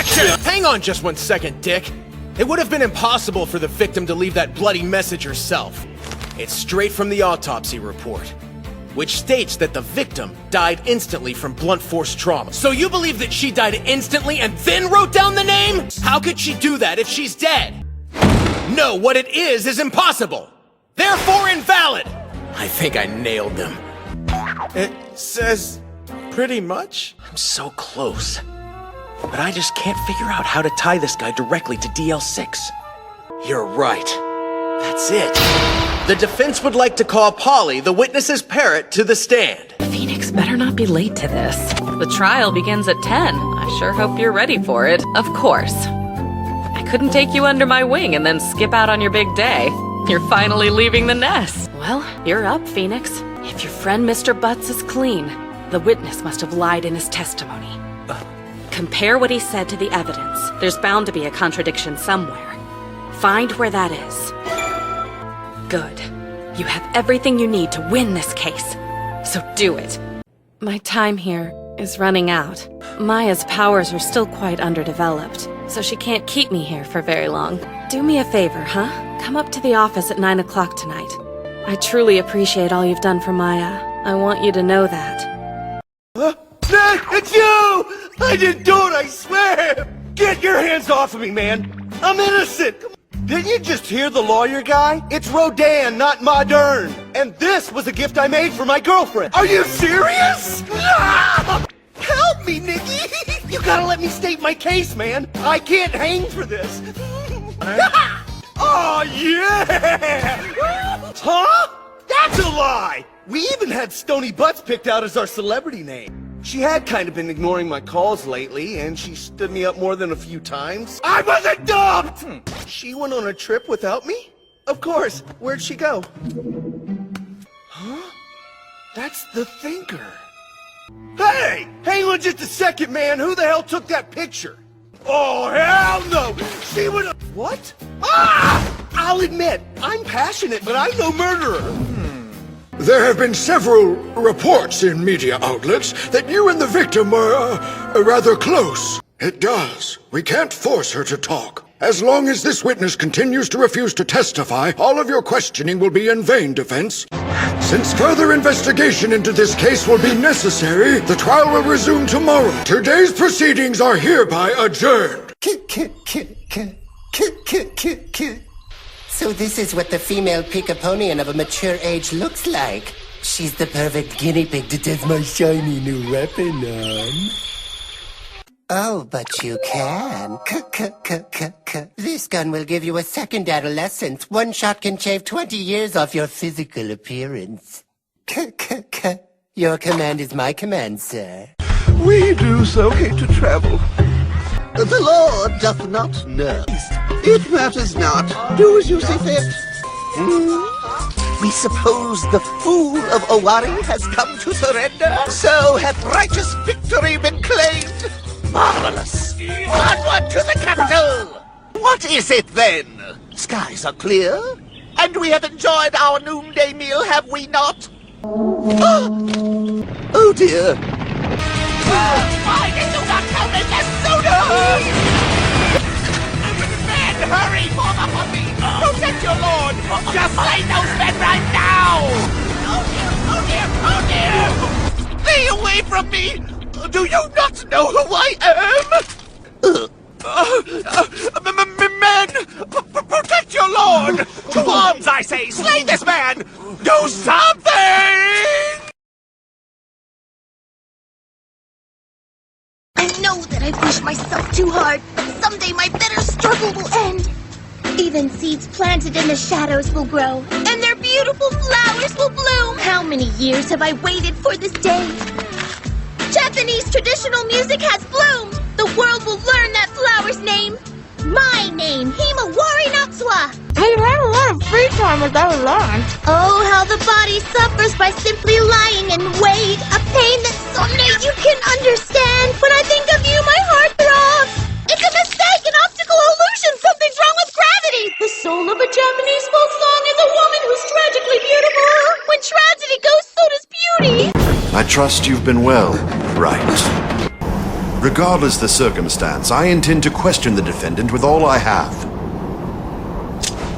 Objection! Hang on just 1 second, Dick. It would have been impossible for the victim to leave that bloody message herself. It's straight from the autopsy report, which states that the victim died instantly from blunt force trauma. So you believe that she died instantly and then wrote down the name? How could she do that if she's dead? No, what it is impossible. Therefore invalid. I think I nailed them. It says pretty much. I'm so close. But I just can't figure out how to tie this guy directly to DL6. You're right. That's it. The defense would like to call Polly, the witness's parrot, to the stand. Phoenix better not be late to this. The trial begins at 10. I sure hope you're ready for it. Of course. I couldn't take you under my wing and then skip out on your big day. You're finally leaving the nest. Well, you're up, Phoenix. If your friend Mr. Butz is clean, the witness must have lied in his testimony. Compare what he said to the evidence. There's bound to be a contradiction somewhere. Find where that is. Good. You have everything you need to win this case. So do it. My time here is running out. Maya's powers are still quite underdeveloped, so she can't keep me here for very long. Do me a favor, huh? Come up to the office at 9 o'clock tonight. I truly appreciate all you've done for Maya. I want you to know that. Nick, it's you! I didn't do it, I swear! Get your hands off of me, man! I'm innocent! Didn't you just hear the lawyer guy? It's Rodan, not modern! And this was a gift I made for my girlfriend! Are you serious? Ah! Help me, Nikki! You gotta let me state my case, man! I can't hang for this! Oh, yeah! Huh? That's a lie! We even had Stony Butts picked out as our celebrity name. She had kind of been ignoring my calls lately, and she stood me up more than a few times. I wasn't dumped! She went on a trip without me? Of course. Where'd she go? Huh? That's the thinker. Hey! Hang on just a second, man. Who the hell took that picture? Oh, hell no! She would have... What? Ah! I'll admit, I'm passionate, but I'm no murderer. There have been several reports in media outlets that you and the victim are rather close. It does. We can't force her to talk. As long as this witness continues to refuse to testify, all of your questioning will be in vain, defense. Since further investigation into this case will be necessary, the trial will resume tomorrow. Today's proceedings are hereby adjourned. So this is what the female Picaponian of a mature age looks like. She's the perfect guinea pig to test my shiny new weapon on. Oh, but you can. This gun will give you a second adolescence. One shot can shave 20 years off your physical appearance. Your command is my command, sir. We do so hate to travel. The law doth not know. It matters not. Do as you see fit. We suppose the fool of Owari has come to surrender? So hath righteous victory been claimed? Marvelous! Onward to the capital! What is it then? Skies are clear, and we have enjoyed our noonday meal, have we not? Oh dear. Why did you not tell me this sooner? Men, hurry! Form up on me! Protect your lord! Just slay those men right now! Oh dear! Oh dear! Oh dear! Stay away from me! Do you not know who I am? Men! Protect your lord! To arms, I say! Slay this man! Do something! I know that I push myself too hard. Someday my bitter struggle will end. Even seeds planted in the shadows will grow, and their beautiful flowers will bloom. How many years have I waited for this day? Japanese traditional music has bloomed. The world will learn that flower's name. My name, Himawari Natsuwa. Hey, you had a lot of free time without lunch. Oh, how the body suffers by simply lying in wait. A pain that someday you can understand. When I think of you, my heart throbs. It's a mistake, an optical illusion. Something's wrong with gravity. The soul of a Japanese folk song is a woman who's tragically beautiful. When tragedy goes, so does beauty. I trust you've been well, Wright. Regardless the circumstance, I intend to question the defendant with all I have.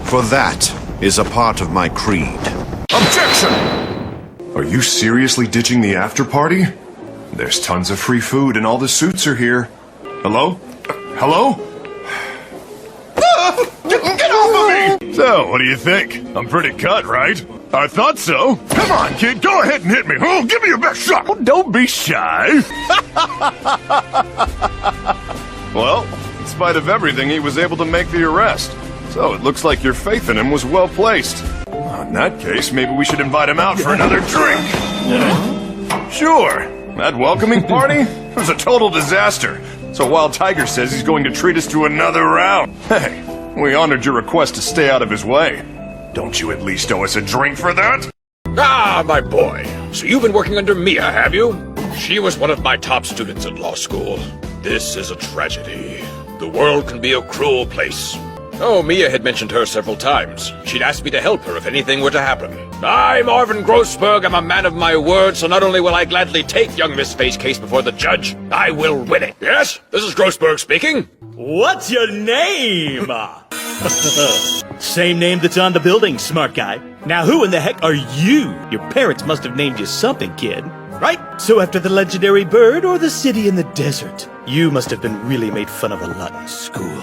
For that is a part of my creed. Objection! Are you seriously ditching the after party? There's tons of free food and all the suits are here. Hello? Hello? Get off of me! So, what do you think? I'm pretty cut, right? I thought so. Come on, kid, go ahead and hit me. Oh, give me your best shot. Oh, don't be shy. Well, in spite of everything, he was able to make the arrest. So it looks like your faith in him was well placed. In that case, maybe we should invite him out for another drink. Sure. That welcoming party was a total disaster. So Wild Tiger says he's going to treat us to another round. Hey, we honored your request to stay out of his way. Don't you at least owe us a drink for that? Ah, my boy. So you've been working under Mia, have you? She was one of my top students at law school. This is a tragedy. The world can be a cruel place. Oh, Mia had mentioned her several times. She'd asked me to help her if anything were to happen. I'm Marvin Grossberg. I'm a man of my word, so not only will I gladly take young Miss Fey's case before the judge, I will win it. Yes, this is Grossberg speaking. What's your name? Same name that's on the building, smart guy. Now who in the heck are you? Your parents must have named you something, kid. Right? So after the legendary bird or the city in the desert, you must have been really made fun of a lot in school.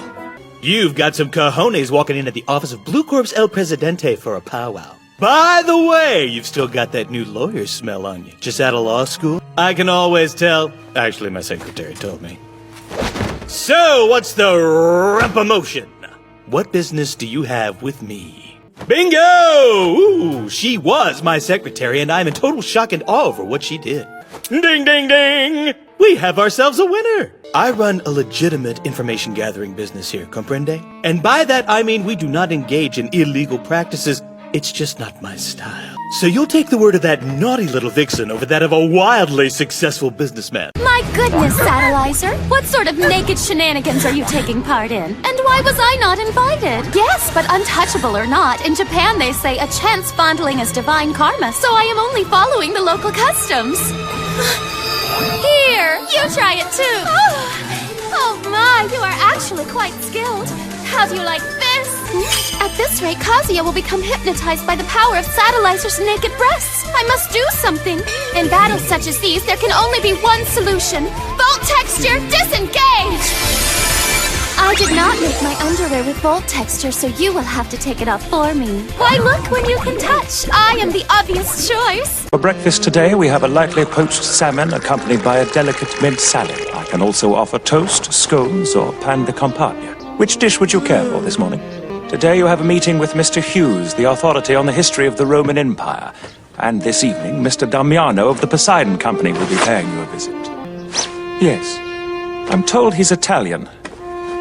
You've got some cojones walking into the office of Blue Corp's El Presidente for a powwow. By the way, you've still got that new lawyer smell on you. Just out of law school? I can always tell. Actually, my secretary told me. So, what's the repamotion? What business do you have with me? Bingo! Ooh, she was my secretary, and I'm in total shock and awe over what she did. Ding, ding, ding! We have ourselves a winner! I run a legitimate information gathering business here, comprende? And by that I mean we do not engage in illegal practices. It's just not my style. So you'll take the word of that naughty little vixen over that of a wildly successful businessman. My goodness, Satellizer! What sort of naked shenanigans are you taking part in? And why was I not invited? Yes, but untouchable or not, in Japan they say a chance fondling is divine karma, so I am only following the local customs. Here, you try it too. Oh my, you are actually quite skilled. How do you like this? At this rate, Kazuya will become hypnotized by the power of Satellizer's naked breasts. I must do something. In battles such as these, there can only be one solution. Volt texture, disengage! I did not make my underwear with Volt texture, so you will have to take it off for me. Why look when you can touch? I am the obvious choice. For breakfast today, we have a lightly poached salmon accompanied by a delicate mint salad. I can also offer toast, scones, or pan de campagna. Which dish would you care for this morning? Today you have a meeting with Mr. Hughes, the authority on the history of the Roman Empire. And this evening, Mr. Damiano of the Poseidon Company will be paying you a visit. Yes, I'm told he's Italian.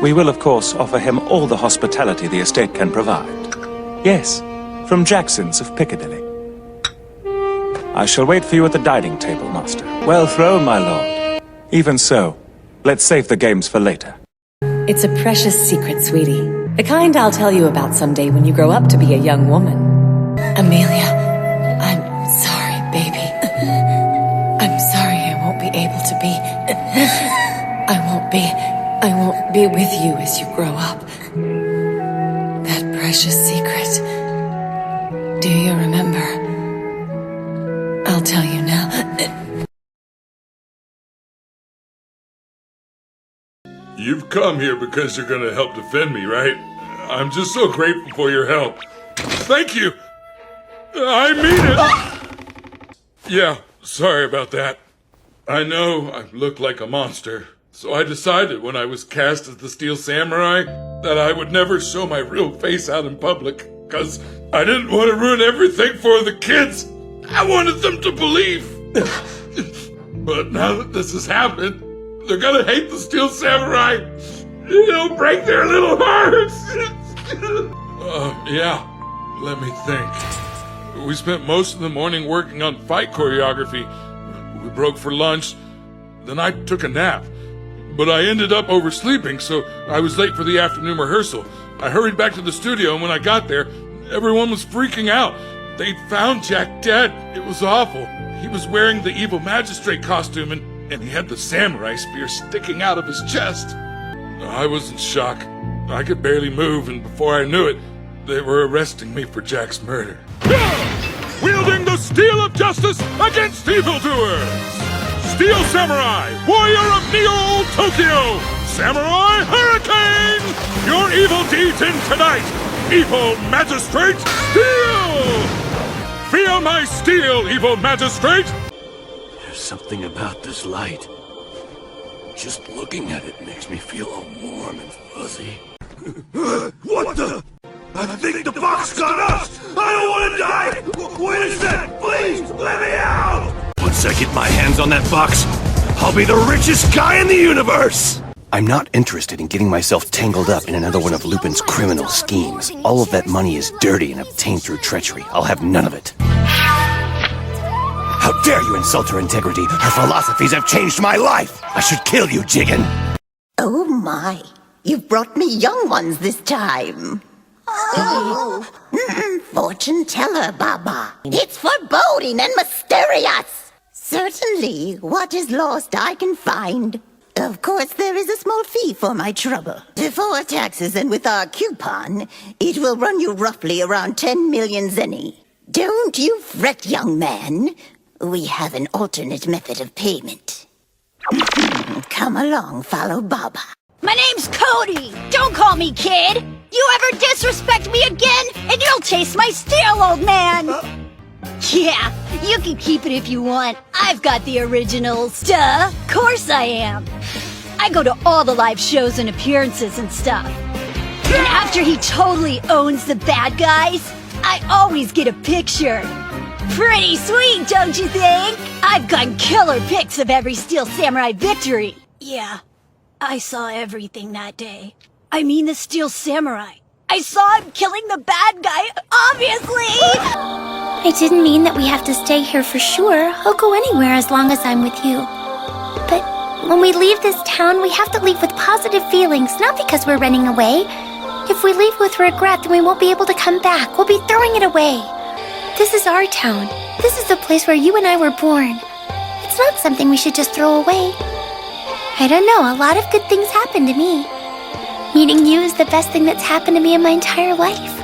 We will, of course, offer him all the hospitality the estate can provide. Yes, from Jackson's of Piccadilly. I shall wait for you at the dining table, master. Well thrown, my lord. Even so, let's save the games for later. It's a precious secret, sweetie. The kind I'll tell you about someday when you grow up to be a young woman. Amelia, I'm sorry, baby. I'm sorry I won't be able to be... I won't be with you as you grow up. That precious secret. Do you remember? I'll tell you now. You've come here because you're gonna help defend me, right? I'm just so grateful for your help. Thank you! I mean it! Yeah, sorry about that. I know I look like a monster, so I decided when I was cast as the Steel Samurai that I would never show my real face out in public, because I didn't want to ruin everything for the kids. I wanted them to believe. But now that this has happened, they're gonna hate the Steel Samurai. It'll break their little hearts. Yeah, let me think. We spent most of the morning working on fight choreography. We broke for lunch, then I took a nap. But I ended up oversleeping, so I was late for the afternoon rehearsal. I hurried back to the studio, and when I got there, everyone was freaking out. They'd found Jack dead. It was awful. He was wearing the evil magistrate costume, and and he had the samurai spear sticking out of his chest. I was in shock. I could barely move, and before I knew it, they were arresting me for Jack's murder. Wielding the steel of justice against evildoers! Steel Samurai, warrior of Neo Tokyo! Samurai Hurricane! Your evil deeds end tonight! Evil Magistrate, Steel! Feel my steel, evil Magistrate! There's something about this light. Just looking at it makes me feel all warm and fuzzy. What the? I think the box got us! I don't want to die! Winston, please, let me out! Once I get my hands on that box, I'll be the richest guy in the universe! I'm not interested in getting myself tangled up in another one of Lupin's criminal schemes. All of that money is dirty and obtained through treachery. I'll have none of it. How dare you insult her integrity? Her philosophies have changed my life! I should kill you, Jigen! Oh my, you've brought me young ones this time. Oh. Fortune teller, Baba. It's foreboding and mysterious. Certainly, what is lost I can find. Of course, there is a small fee for my trouble. Before taxes and with our coupon, it will run you roughly around 10 million zenny. Don't you fret, young man. We have an alternate method of payment. Come along, follow Baba. My name's Cody! Don't call me kid! You ever disrespect me again, and you'll taste my steel, old man! Yeah, you can keep it if you want. I've got the originals. Duh, course I am. I go to all the live shows and appearances and stuff. And after he totally owns the bad guys, I always get a picture. Pretty sweet, don't you think? I've got killer pics of every Steel Samurai victory. Yeah, I saw everything that day. I mean the Steel Samurai. I saw him killing the bad guy, obviously! I didn't mean that we have to stay here for sure. I'll go anywhere as long as I'm with you. But when we leave this town, we have to leave with positive feelings, not because we're running away. If we leave with regret, then we won't be able to come back. We'll be throwing it away. This is our town. This is the place where you and I were born. It's not something we should just throw away. I don't know, a lot of good things happened to me. Meeting you is the best thing that's happened to me in my entire life.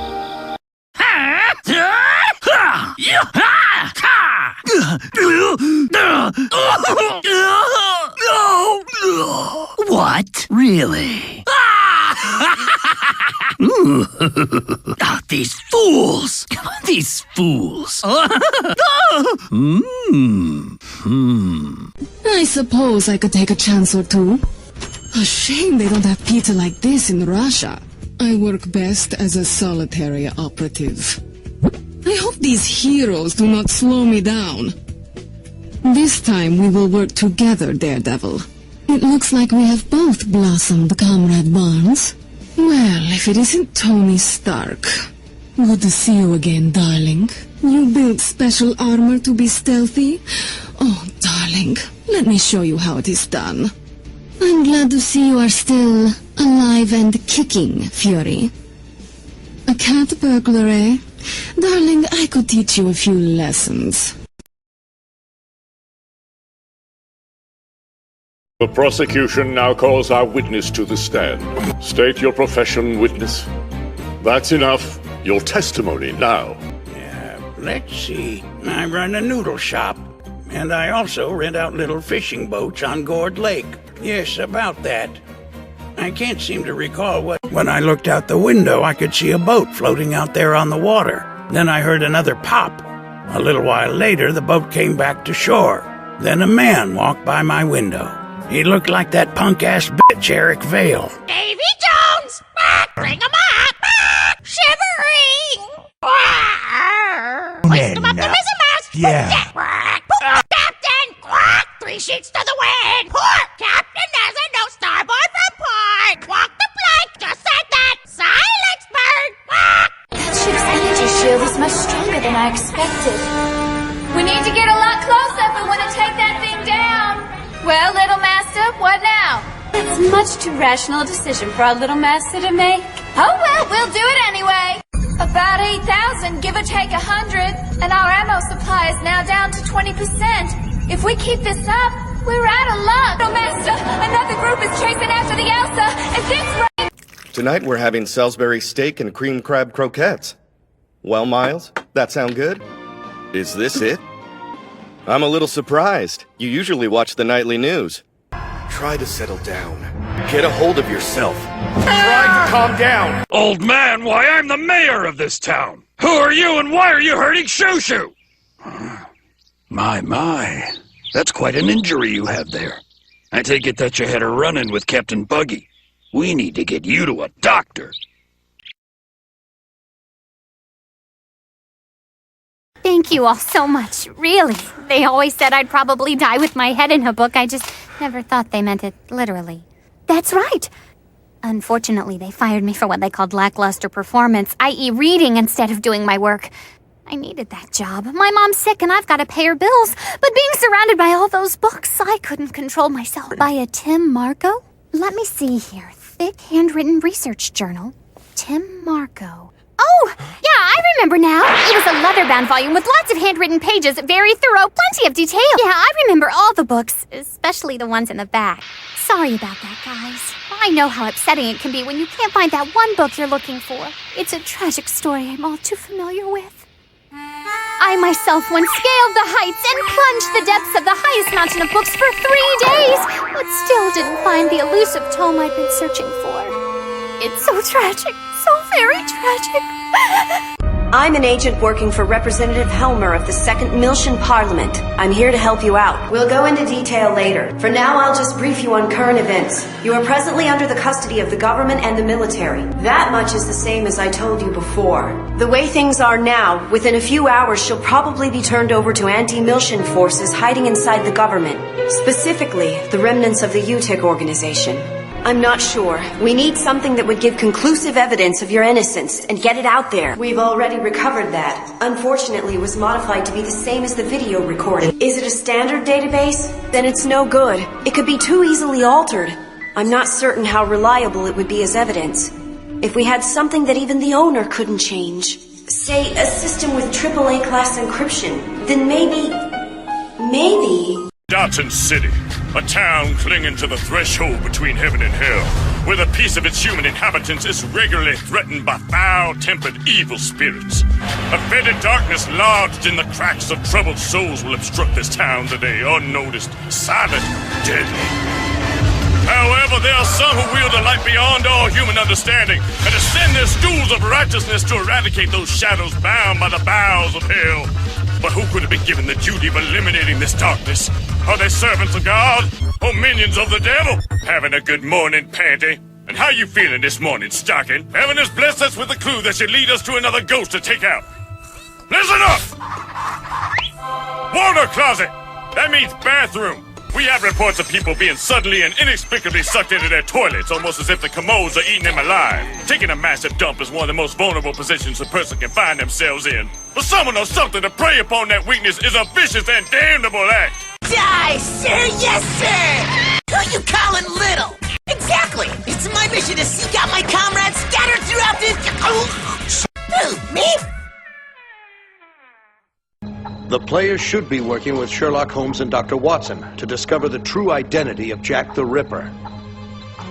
What? Really? These fools! These fools! I suppose I could take a chance or two. A shame they don't have pizza like this in Russia. I work best as a solitary operative. I hope these heroes do not slow me down. This time we will work together, Daredevil. It looks like we have both blossomed, Comrade Barnes. Well, if it isn't Tony Stark. Good to see you again, darling. You built special armor to be stealthy? Oh, darling, let me show you how it is done. I'm glad to see you are still alive and kicking, Fury. A cat burglar, eh? Darling, I could teach you a few lessons. The prosecution now calls our witness to the stand. State your profession, witness. That's enough. Your testimony now. Let's see. I run a noodle shop. And I also rent out little fishing boats on Gourd Lake. Yes, about that. I can't seem to recall what... When I looked out the window, I could see a boat floating out there on the water. Then I heard another pop. A little while later, the boat came back to shore. Then a man walked by my window. He looked like that punk-ass bitch Eric Vale. Davy Jones! Bring him up! Shivery! Hoist him up the mizzenmast! Yeah. Captain! 3 sheets to the wind! Port! Captain doesn't know starboard from port! Walk the plank! Just said that! Silence, bird! That ship's energy shield is much stronger than I expected. We need to get a lot closer if we want to take that thing down. Well, little master, what now? It's much too rational a decision for our little master to make. Oh well, we'll do it anyway. About 8,000, give or take 100, and our ammo supply is now down to 20%. If we keep this up, We're out of luck! No, Master! Another group is chasing after the Elsa! Is this right? Tonight we're having Salisbury steak and cream crab croquettes. Well, Miles, that sound good? Is this it? I'm a little surprised. You usually watch the nightly news. Try to settle down. Get a hold of yourself. Try to calm down. Old man, why, I'm the mayor of this town. Who are you and why are you hurting Shoo-Shoo? My. That's quite an injury you have there. I take it that you had a run-in with Captain Buggy. We need to get you to a doctor. Thank you all so much, really. They always said I'd probably die with my head in a book. I just never thought they meant it literally. That's right. Unfortunately, they fired me for what they called lackluster performance, i.e. reading instead of doing my work. I needed that job. My mom's sick and I've got to pay her bills. But being surrounded by all those books, I couldn't control myself. By a Tim Marco? Let me see here. Thick handwritten research journal. Tim Marco. Oh, yeah, I remember now. It was a leather-bound volume with lots of handwritten pages, very thorough, plenty of detail. Yeah, I remember all the books, especially the ones in the back. Sorry about that, guys. I know how upsetting it can be when you can't find that one book you're looking for. It's a tragic story I'm all too familiar with. I myself once scaled the heights and plunged the depths of the highest mountain of books for 3 days, but still didn't find the elusive tome I'd been searching for. It's so tragic, so very tragic. I'm an agent working for Representative Helmer of the 2nd Miltian Parliament. I'm here to help you out. We'll go into detail later. For now, I'll just brief you on current events. You are presently under the custody of the government and the military. That much is the same as I told you before. The way things are now, within a few hours she'll probably be turned over to anti-Miltian forces hiding inside the government. Specifically, the remnants of the UTIC organization. I'm not sure. We need something that would give conclusive evidence of your innocence and get it out there. We've already recovered that. Unfortunately, it was modified to be the same as the video recording. Is it a standard database? Then it's no good. It could be too easily altered. I'm not certain how reliable it would be as evidence. If we had something that even the owner couldn't change, say a system with AAA class encryption, then maybe... Dotson City, a town clinging to the threshold between heaven and hell, where the peace of its human inhabitants is regularly threatened by foul-tempered evil spirits. A fetid darkness lodged in the cracks of troubled souls will obstruct this town today, unnoticed, silent, deadly. However, there are some who wield a light beyond all human understanding and ascend their stools of righteousness to eradicate those shadows bound by the bowels of hell. But who could have been given the duty of eliminating this darkness? Are they servants of God or minions of the devil? Having a good morning, Panty? And how you feeling this morning, Stocking? Heaven has blessed us with a clue that should lead us to another ghost to take out. Listen up! Water closet! That means bathroom. We have reports of people being suddenly and inexplicably sucked into their toilets, almost as if the commodes are eating them alive. Taking a massive dump is one of the most vulnerable positions a person can find themselves in. For someone or something to prey upon that weakness is a vicious and damnable act. Die, sir! Yes, sir! Who you calling little? Exactly! It's my mission to seek out my comrades scattered throughout this... Who, me? The player should be working with Sherlock Holmes and Dr. Watson to discover the true identity of Jack the Ripper.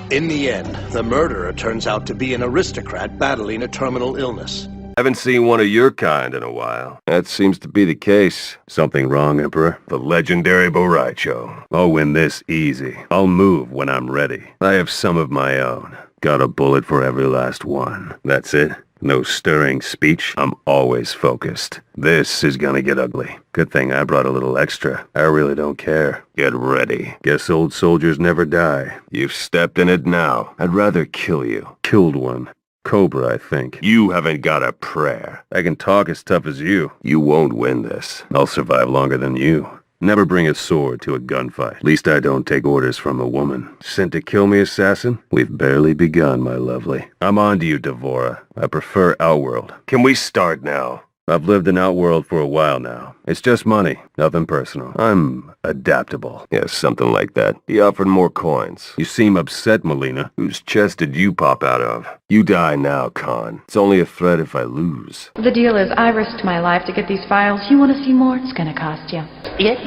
In the end, the murderer turns out to be an aristocrat battling a terminal illness. Haven't seen one of your kind in a while. That seems to be the case. Something wrong, Emperor? The legendary Borracho. I'll win this easy. I'll move when I'm ready. I have some of my own. Got a bullet for every last one. That's it. No stirring speech. I'm always focused. This is gonna get ugly. Good thing I brought a little extra. I really don't care. Get ready. Guess old soldiers never die. You've stepped in it now. I'd rather kill you. Killed one. Cobra, I think. You haven't got a prayer. I can talk as tough as you. You won't win this. I'll survive longer than you. Never bring a sword to a gunfight. At least I don't take orders from a woman. Sent to kill me, assassin? We've barely begun, my lovely. I'm on to you, Devora. I prefer Outworld. Can we start now? I've lived in Outworld for a while now. It's just money, nothing personal. I'm adaptable. Yeah, something like that. He offered more coins. You seem upset, Melina. Whose chest did you pop out of? You die now, Khan. It's only a threat if I lose. The deal is I risked my life to get these files. You want to see more? It's gonna cost you.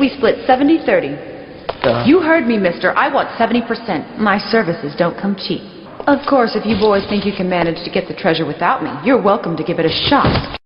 We split 70-30. You heard me, mister. I want 70%. My services don't come cheap. Of course, if you boys think you can manage to get the treasure without me, you're welcome to give it a shot.